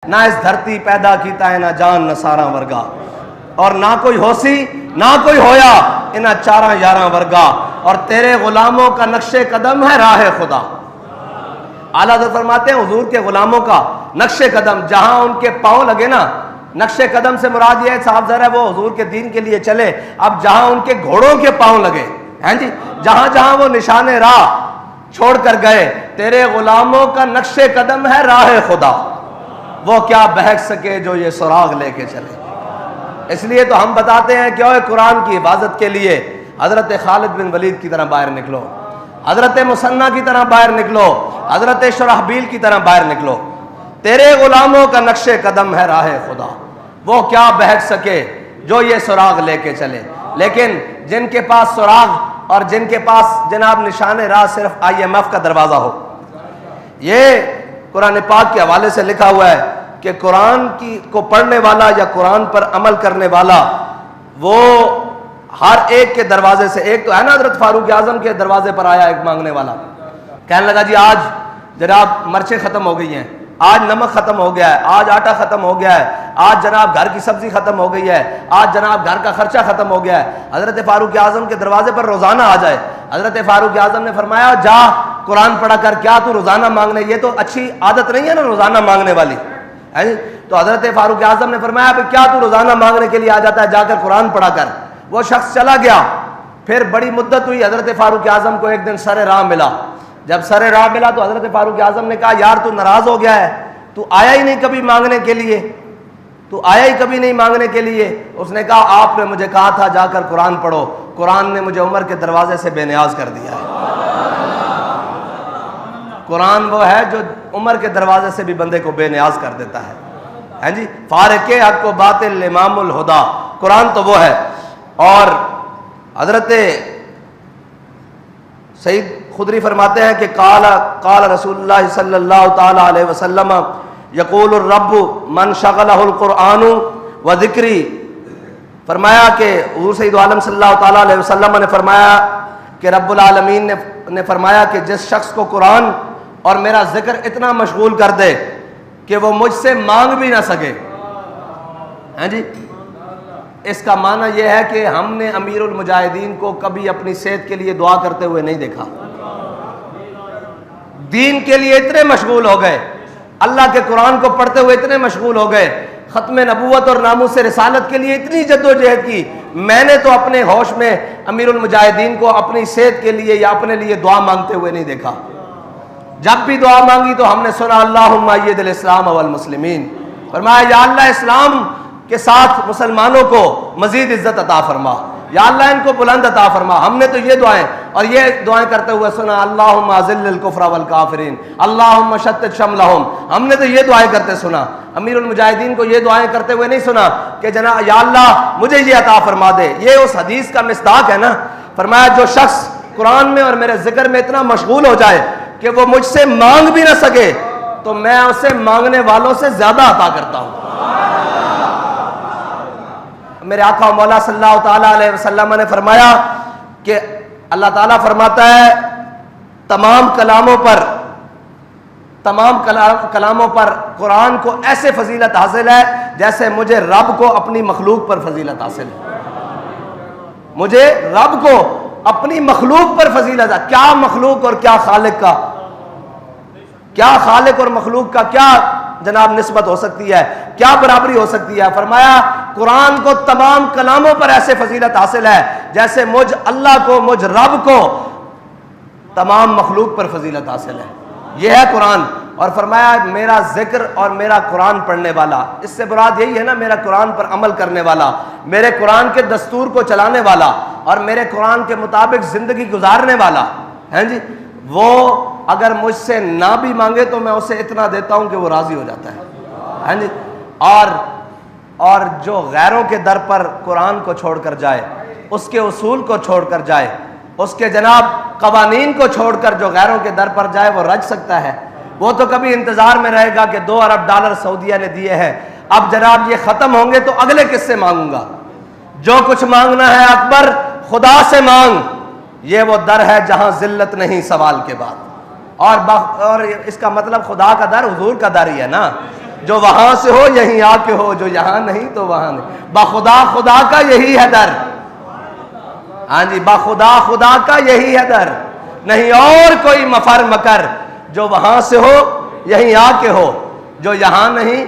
نہ اس دھرتی پیدا کیتا ہے نہ جان نہ سارا ورگا، اور نہ کوئی ہوسی نہ کوئی ہویا انہاں چاراں یاراں ورگا، اور تیرے غلاموں کا نقش قدم ہے راہ خدا۔ اعلیٰ حضرت فرماتے ہیں حضور کے غلاموں کا نقش قدم جہاں ان کے پاؤں لگے نا، نقش قدم سے مراد یہ ہے صاحب ذرا وہ حضور کے دین کے لیے چلے، اب جہاں ان کے گھوڑوں کے پاؤں لگے ہیں جی، جہاں جہاں وہ نشان راہ چھوڑ کر گئے، تیرے غلاموں کا نقش قدم ہے راہ خدا، وہ کیا بہک سکے جو یہ سراغ لے کے چلے۔ اس لیے تو ہم بتاتے ہیں کہ اوے قرآن کی حفاظت کے لیے حضرت خالد بن ولید کی طرح باہر نکلو، حضرت مثنیٰ کی طرح باہر نکلو، حضرت شرحبیل کی طرح باہر نکلو، تیرے غلاموں کا نقش قدم ہے راہ خدا، وہ کیا بہک سکے جو یہ سراغ لے کے چلے۔ لیکن جن کے پاس سراغ اور جن کے پاس جناب نشان راہ صرف IMF کا دروازہ ہو، یہ قرآن پاک کے حوالے سے لکھا ہوا ہے کہ قرآن کو پڑھنے والا یا قرآن پر عمل کرنے والا وہ ہر ایک کے دروازے سے، ایک تو ہے نا حضرت فاروق اعظم کے دروازے پر آیا ایک مانگنے والا، کہنے لگا جی آج جناب مرچیں ختم ہو گئی ہیں، آج نمک ختم ہو گیا ہے، آج آٹا ختم ہو گیا ہے، آج جناب گھر کی سبزی ختم ہو گئی ہے، آج جناب گھر کا خرچہ ختم ہو گیا ہے، حضرت فاروق اعظم کے دروازے پر روزانہ آ جائے۔ حضرت فاروق اعظم نے فرمایا جا قرآن پڑھا کر، کیا تو روزانہ مانگنے، یہ تو اچھی عادت نہیں ہے نا روزانہ مانگنے والی ہے جی۔ تو حضرت فاروق اعظم نے فرمایا کیا تو روزانہ مانگنے کے لیے آ جاتا ہے، جا کر قرآن پڑھا کر۔ وہ شخص چلا گیا، پھر بڑی مدت ہوئی، حضرت فاروق اعظم کو ایک دن سر راہ ملا، جب سر راہ ملا تو حضرت فاروق اعظم نے کہا یار تو ناراض ہو گیا ہے، تو آیا ہی نہیں کبھی مانگنے کے لیے، تو آیا ہی کبھی نہیں مانگنے کے لیے۔ اس نے کہا آپ نے مجھے کہا تھا جا کر قرآن پڑھو، قرآن نے مجھے عمر کے دروازے سے بے نیاز کر دیا ہے۔ قرآن وہ ہے جو عمر کے دروازے سے بھی بندے کو بے نیاز کر دیتا ہے ہیں جی، فارق حق و باطل امام الہدا، قرآن تو وہ ہے۔ اور حضرت سعید خدری فرماتے ہیں کہ قال رسول اللہ صلی اللہ تعالی علیہ وسلم یقول الرب من شغلہ القرآن و ذکری، فرمایا کہ حضور سید عالم صلی اللہ تعالی علیہ وسلم نے فرمایا کہ رب العالمین نے فرمایا کہ جس شخص کو قرآن اور میرا ذکر اتنا مشغول کر دے کہ وہ مجھ سے مانگ بھی نہ سکے ہیں جی، اس کا معنی یہ ہے کہ ہم نے امیر المجاہدین کو کبھی اپنی صحت کے لیے دعا کرتے ہوئے نہیں دیکھا، دین کے لیے اتنے مشغول ہو گئے، اللہ کے قرآن کو پڑھتے ہوئے اتنے مشغول ہو گئے، ختم نبوت اور ناموس رسالت کے لیے اتنی جد و جہد کی، میں نے تو اپنے ہوش میں امیر المجاہدین کو اپنی صحت کے لیے یا اپنے لیے دعا مانگتے ہوئے نہیں دیکھا۔ جب بھی دعا مانگی تو ہم نے سنا اللہم اید الاسلام والمسلمین، فرمایا یا اللہ اسلام کے ساتھ مسلمانوں کو مزید عزت عطا فرما، یا اللہ ان کو بلند عطا فرما۔ ہم نے تو یہ دعائیں اور یہ دعائیں کرتے ہوئے سنا اللہم اذل الکفر والکافرین اللہم شتت شملہم، ہم نے تو یہ دعائیں کرتے سنا۔ امیر المجاہدین کو یہ دعائیں کرتے ہوئے نہیں سنا کہ جناب یا اللہ مجھے یہ عطا فرما دے۔ یہ اس حدیث کا مصداق ہے نا، فرمایا جو شخص قرآن میں اور میرے ذکر میں اتنا مشغول ہو جائے کہ وہ مجھ سے مانگ بھی نہ سکے تو میں اسے مانگنے والوں سے زیادہ عطا کرتا ہوں۔ میرے آقا مولا صلی اللہ تعالیٰ علیہ وسلم نے فرمایا کہ اللہ تعالیٰ فرماتا ہے تمام کلاموں پر قرآن کو ایسے فضیلت حاصل ہے جیسے مجھے رب کو اپنی مخلوق پر فضیلت حاصل ہے، مجھے رب کو اپنی مخلوق پر فضیلت ہے۔ کیا مخلوق اور کیا خالق کا، کیا خالق اور مخلوق کا کیا جناب نسبت ہو سکتی ہے، کیا برابری ہو سکتی ہے؟ فرمایا قرآن کو تمام کلاموں پر ایسے فضیلت حاصل ہے جیسے مجھ اللہ کو، مجھ رب کو تمام مخلوق پر فضیلت حاصل ہے، یہ ہے قرآن۔ اور فرمایا میرا ذکر اور میرا قرآن پڑھنے والا، اس سے مراد یہی ہے نا میرا قرآن پر عمل کرنے والا، میرے قرآن کے دستور کو چلانے والا اور میرے قرآن کے مطابق زندگی گزارنے والا ہیں جی، وہ اگر مجھ سے نہ بھی مانگے تو میں اسے اتنا دیتا ہوں کہ وہ راضی ہو جاتا ہے جی۔ اور جو غیروں کے در پر قرآن کو چھوڑ کر جائے، اس کے اصول کو چھوڑ کر جائے، اس کے جناب قوانین کو چھوڑ کر جو غیروں کے در پر جائے وہ رج سکتا ہے؟ وہ تو کبھی انتظار میں رہے گا کہ 2 ارب ڈالر سعودیہ نے دیے ہیں، اب جناب یہ ختم ہوں گے تو اگلے کس سے مانگوں گا؟ جو کچھ مانگنا ہے اکبر خدا سے مانگ، یہ وہ در ہے جہاں ذلت نہیں سوال کے بعد۔ اور اس کا مطلب خدا کا در حضور کا در ہی ہے نا، جو وہاں سے ہو یہیں آ کے ہو، جو یہاں نہیں تو وہاں نہیں۔ بخدا خدا کا یہی ہے در، ہاں جی، بخدا خدا کا یہی ہے در، نہیں اور کوئی مفر مکر، جو وہاں سے ہو یہیں آ کے ہو، جو یہاں نہیں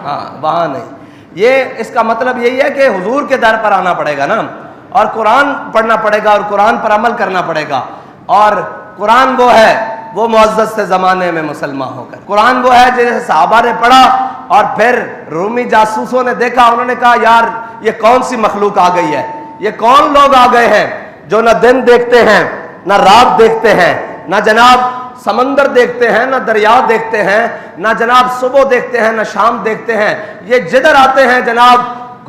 ہاں وہاں نہیں۔ یہ اس کا مطلب یہی ہے کہ حضور کے در پر آنا پڑے گا نا، اور قرآن پڑھنا پڑے گا، اور قرآن پر عمل کرنا پڑے گا۔ اور قرآن وہ ہے، وہ معزز سے زمانے میں مسلمان ہو کر، قرآن وہ ہے جیسے صحابہ نے پڑھا اور پھر رومی جاسوسوں نے دیکھا، انہوں نے کہا یار یہ کون سی مخلوق آ گئی ہے، یہ کون لوگ آ گئے ہیں جو نہ دن دیکھتے ہیں نہ رات دیکھتے ہیں، نہ جناب سمندر دیکھتے ہیں نہ دریا دیکھتے ہیں، نہ جناب صبح دیکھتے ہیں نہ شام دیکھتے ہیں، یہ جدھر آتے ہیں جناب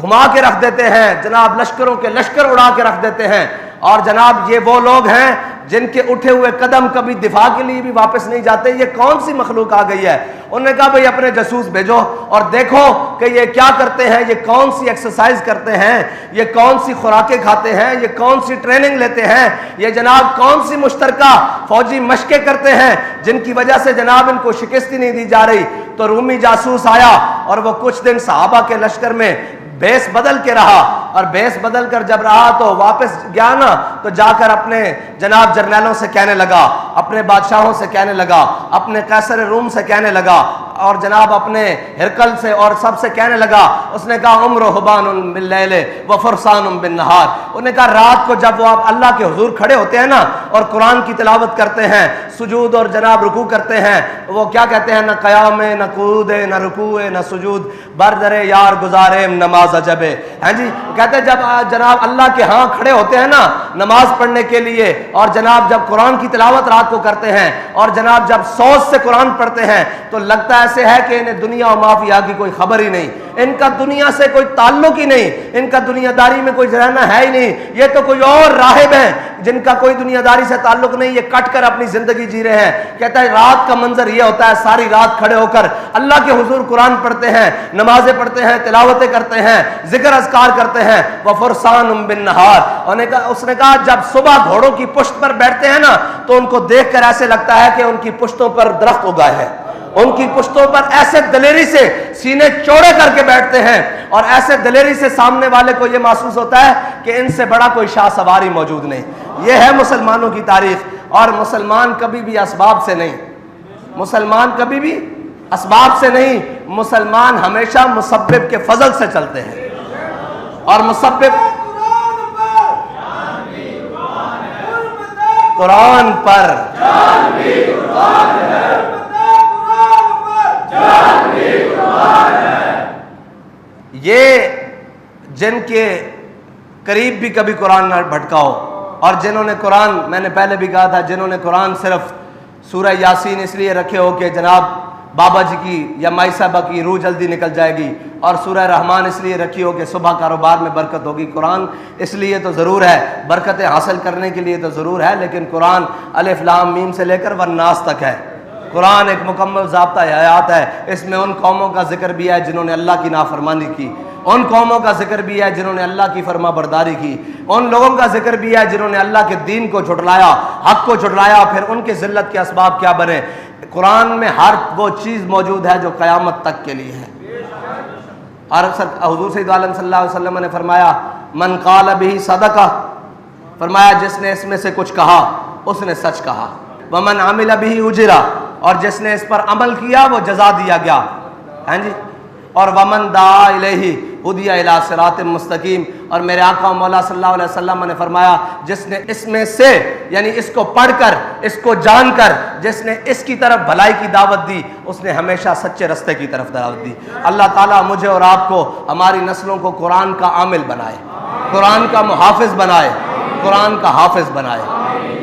گھما کے رکھ دیتے ہیں، جناب لشکروں کے لشکر اڑا کے رکھ دیتے ہیں، اور جناب یہ وہ لوگ ہیں جن کے اٹھے ہوئے قدم کبھی دفاع کے لیے بھی واپس نہیں جاتے، یہ کون سی مخلوق آ گئی ہے؟ انہوں نے کہا بھئی اپنے جاسوس بھیجو اور دیکھو کہ یہ کیا کرتے ہیں، یہ کون سی ایکسرسائز کرتے ہیں، یہ کون سی خوراکیں کھاتے ہیں، یہ کون سی ٹریننگ لیتے ہیں، یہ جناب کون سی مشترکہ فوجی مشقیں کرتے ہیں جن کی وجہ سے جناب ان کو شکست ہی نہیں دی جا رہی۔ تو رومی جاسوس آیا اور وہ کچھ دن صحابہ کے لشکر میں بیس بدل کے رہا، اور بیس بدل کر جب رہا تو واپس گیا نا، تو جا کر اپنے جناب جرنیلوں سے کہنے لگا، اپنے بادشاہوں سے کہنے لگا، اپنے قیصر روم سے کہنے لگا، اور جناب اپنے ہرکل سے اور سب سے کہنے لگا، اس نے کہا عمر حبان باللیل و فرسان بالنہار، انہوں نے کہا رات کو جب وہ آپ اللہ کے حضور کھڑے ہوتے ہیں نا اور قرآن کی تلاوت کرتے ہیں، سجود اور جناب رکوع کرتے ہیں، وہ کیا کہتے ہیں، نہ قیام نہ قعود نہ رکوع نہ سجود، بردر یار گزارے نماز جبے، ہاں جی، کہتے ہیں جب جناب اللہ کے ہاں کھڑے ہوتے ہیں نا نماز پڑھنے کے لیے، اور جناب جب قرآن کی تلاوت رات کو کرتے ہیں، اور جناب جب سوچ سے قرآن پڑھتے ہیں، تو لگتا ایسے ہے کہ انہیں دنیا و مافیا کی کوئی خبر ہی نہیں، ان کا دنیا سے کوئی تعلق ہی نہیں، ان کا دنیا داری میں کوئی رہنا ہے ہی نہیں، یہ تو کوئی اور راہب ہیں جن کا کوئی دنیا داری سے تعلق نہیں، یہ کٹ کر اپنی زندگی جی رہے ہیں۔ کہتا ہے رات کا منظر یہ ہوتا ہے، ساری رات کھڑے ہو کر اللہ کے حضور قرآن پڑھتے ہیں، نمازیں پڑھتے ہیں، تلاوتیں کرتے ہیں، ذکر اذکار کرتے ہیں، وَفُرْسَانٌ بِالنَّهَارِ، اس نے کہا جب صبح گھوڑوں کی پشت پر بیٹھتے ہیں نا تو ان کو دیکھ کر ایسے لگتا ہے کہ ان کی پشتوں پر درخت اگائے ہیں، ان کی پشتوں پر ایسے دلیری سے سینے چوڑے کر کے بیٹھتے ہیں، اور ایسے دلیری سے سامنے والے کو یہ محسوس ہوتا ہے کہ ان سے بڑا کوئی شاہ سواری موجود نہیں۔ یہ ہے مسلمانوں کی تاریخ، اور مسلمان کبھی بھی اسباب سے نہیں، مسلمان کبھی بھی اسباب سے نہیں، مسلمان ہمیشہ مسبب کے فضل سے چلتے ہیں، اور مسبب قرآن پر یہ جن کے قریب بھی کبھی قرآن نہ بھٹکاؤ، اور جنہوں نے قرآن، میں نے پہلے بھی کہا تھا، جنہوں نے قرآن صرف سورہ یاسین اس لیے رکھے ہو کہ جناب بابا جی کی یا مائی صاحبہ کی روح جلدی نکل جائے گی، اور سورہ رحمان اس لیے رکھی ہو کہ صبح کاروبار میں برکت ہوگی، قرآن اس لیے تو ضرور ہے، برکتیں حاصل کرنے کے لیے تو ضرور ہے، لیکن قرآن الف لام میم سے لے کر والناس تک ہے، قرآن ایک مکمل ضابطہ حیات ہے۔ اس میں ان قوموں کا ذکر بھی ہے جنہوں نے اللہ کی نافرمانی کی، ان قوموں کا ذکر بھی ہے جنہوں نے اللہ کی فرما برداری کی، ان لوگوں کا ذکر بھی ہے جنہوں نے اللہ کے دین کو جھٹلایا، حق کو جھٹلایا، پھر ان کے ذلت کے اسباب کیا بنے۔ قرآن میں ہر وہ چیز موجود ہے جو قیامت تک کے لیے ہے۔ اور حضور سید عالم صلی اللہ علیہ وسلم نے فرمایا من قال به صدقہ، فرمایا جس نے اس میں سے کچھ کہا اس نے سچ کہا، ومن عمل به اجرا، اور جس نے اس پر عمل کیا وہ جزا دیا گیا، ہاں جی، اور ومن دعا الیہ ہدی الی صراط مستقیم، اور میرے آقا و مولا صلی اللہ علیہ وسلم نے فرمایا جس نے اس میں سے، یعنی اس کو پڑھ کر، اس کو جان کر، جس نے اس کی طرف بھلائی کی دعوت دی اس نے ہمیشہ سچے رستے کی طرف دعوت دی۔ اللہ تعالیٰ مجھے اور آپ کو، ہماری نسلوں کو قرآن کا عامل بنائے، قرآن کا محافظ بنائے، قرآن کا حافظ بنائے۔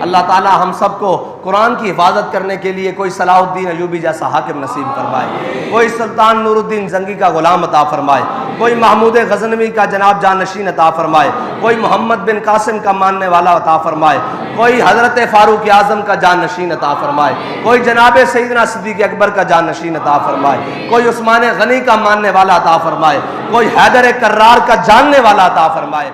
اللہ تعالیٰ ہم سب کو قرآن کی حفاظت کرنے کے لیے کوئی صلاح الدین ایوبی جیسا حاکم نصیب فرمائے، کوئی سلطان نور الدین زنگی کا غلام عطا فرمائے، کوئی محمود غزنوی کا جناب جانشین عطا فرمائے، کوئی محمد بن قاسم کا ماننے والا عطا فرمائے، کوئی حضرت فاروق اعظم کا جانشین عطا فرمائے، کوئی جناب سیدنا صدیق اکبر کا جانشین عطا فرمائے، کوئی عثمان غنی کا ماننے والا عطا فرمائے، کوئی حیدر کرار کا جاننے والا عطا فرمائے۔